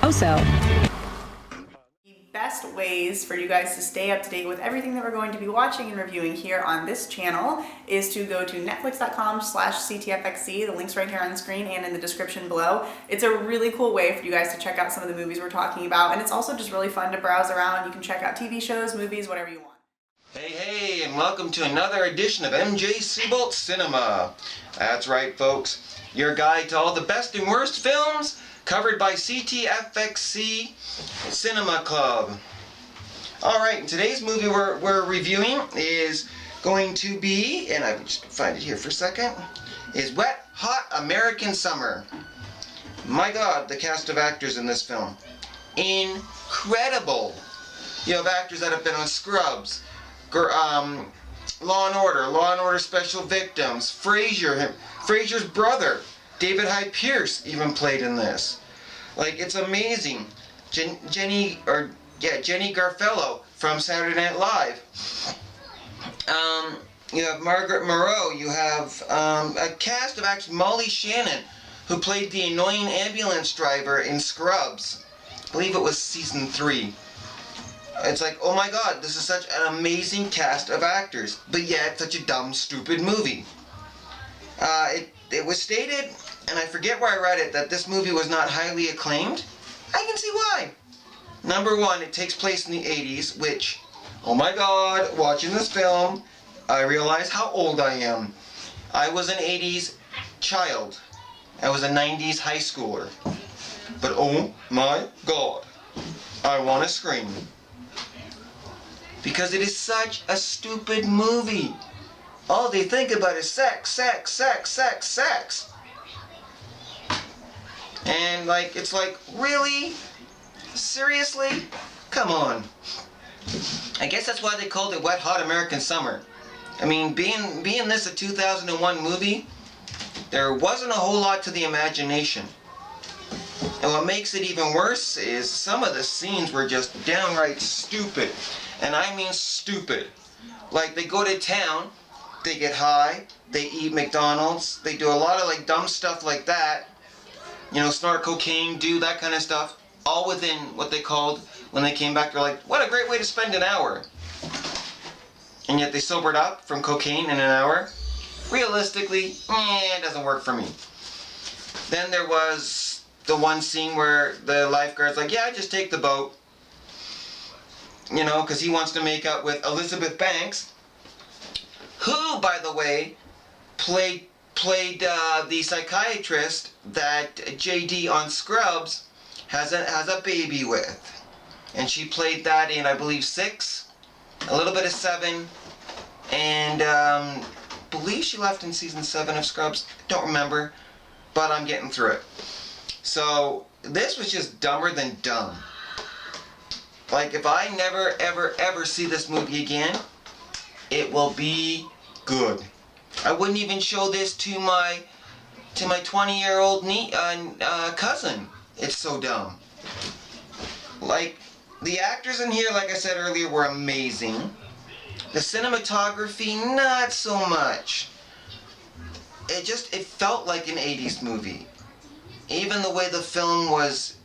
Also, best ways for you guys to stay up to date with everything that we're going to be watching and reviewing here on this channel is to go to netflix.com/ctfxc. The link's right here on the screen and in the description below. It's a really cool way for you guys to check out some of the movies we're talking about, and it's also just really fun to browse around. You can check out TV shows, movies, whatever you want. Hey, and welcome to another edition of MJSiebolt Cinema. That's right, folks. Your guide to all the best and worst films covered by CTFXC Cinema Club. Alright, and today's movie we're reviewing is going to be, and I will just find it here for a second, is Wet Hot American Summer. My God, the cast of actors in this film. Incredible! You have actors that have been on Scrubs, Law and Order Special Victims, Frasier's brother, David Hyde Pierce, even played in this. Like, it's amazing. Jenny Garfello from Saturday Night Live. You have Margaret Moreau. You have a cast of actors. Molly Shannon, who played the annoying ambulance driver in Scrubs. I believe it was season 3. It's like, oh my God, this is such an amazing cast of actors, but yet such a dumb, stupid movie. It was stated, and I forget where I read it, that this movie was not highly acclaimed. I can see why. Number one, it takes place in the 80s, which, oh my God, watching this film, I realize how old I am. I was an 80s child. I was a 90s high schooler. But oh my God, I want to scream. Because it is such a stupid movie. All they think about is sex, sex, sex, sex, sex. And it's like, really? Seriously? Come on. I guess that's why they called it Wet Hot American Summer. I mean, being this a 2001 movie, there wasn't a whole lot to the imagination. And what makes it even worse is some of the scenes were just downright stupid. And I mean stupid. Like, they go to town, they get high, they eat McDonald's, they do a lot of dumb stuff like that. You know, snort cocaine, do that kind of stuff. All within what they called, when they came back, they're like, what a great way to spend an hour. And yet they sobered up from cocaine in an hour. Realistically, it doesn't work for me. Then there was the one scene where the lifeguard's like, yeah, just take the boat. You know, because he wants to make out with Elizabeth Banks, who, by the way, played the psychiatrist that JD on Scrubs has a baby with. And she played that in, I believe, 6, a little bit of 7, and believe she left in season 7 of Scrubs. Don't remember, but I'm getting through it. So this was just dumber than dumb. Like, if I never, ever, ever see this movie again, it will be good. I wouldn't even show this to my 20-year-old cousin. It's so dumb. Like, the actors in here, like I said earlier, were amazing. The cinematography, not so much. It felt like an 80s movie. Even the way the film was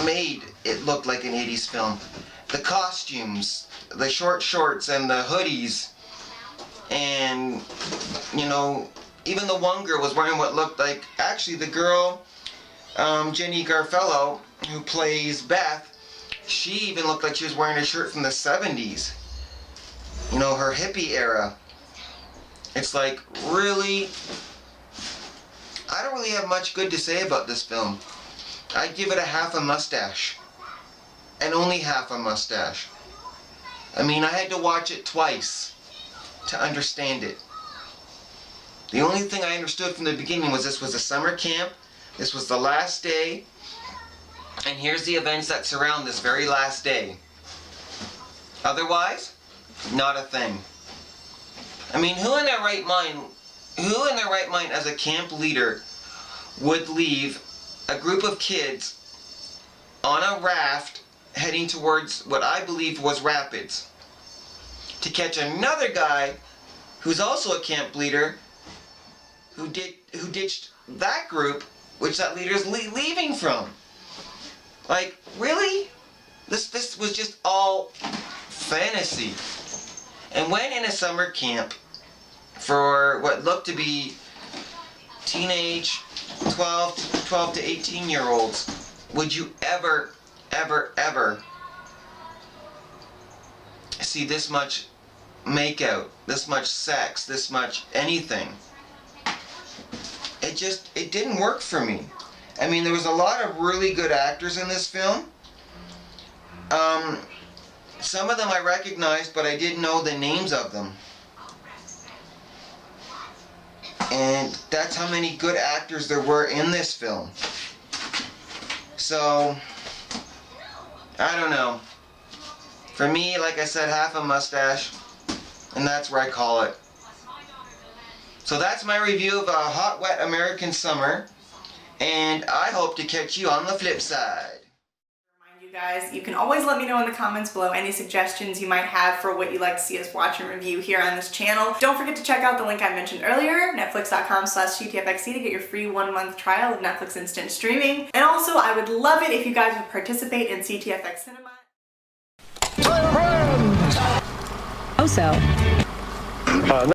made, it looked like an 80s film. The costumes, the short shorts and the hoodies, and, you know, even the one girl was wearing what looked like, actually the girl, Jenny Garfello, who plays Beth, she even looked like she was wearing a shirt from the 70s. You know, her hippie era. It's like, really? I don't really have much good to say about this film. I'd give it a half a mustache. And only half a mustache. I mean, I had to watch it twice to understand it. The only thing I understood from the beginning was this was a summer camp, this was the last day, and here's the events that surround this very last day. Otherwise, not a thing. I mean, who in their right mind as a camp leader would leave a group of kids on a raft heading towards what I believe was rapids to catch another guy who's also a camp leader who ditched that group which that leader's leaving from? Like, really? This was just all fantasy. And when in a summer camp for what looked to be teenage 12 to 18 year olds, would you ever see this much makeout, this much sex, this much anything? It didn't work for me. I mean, there was a lot of really good actors in this film. Some of them I recognized, but I didn't know the names of them. And that's how many good actors there were in this film. So, I don't know. For me, like I said, half a mustache, and that's where I call it. So that's my review of A Hot, Wet American Summer, and I hope to catch you on the flip side. You guys, you can always let me know in the comments below any suggestions you might have for what you'd like to see us watch and review here on this channel. Don't forget to check out the link I mentioned earlier, netflix.com/CTFXC, to get your free 1-month trial of Netflix Instant Streaming. And also, I would love it if you guys would participate in CTFX Cinema. Also,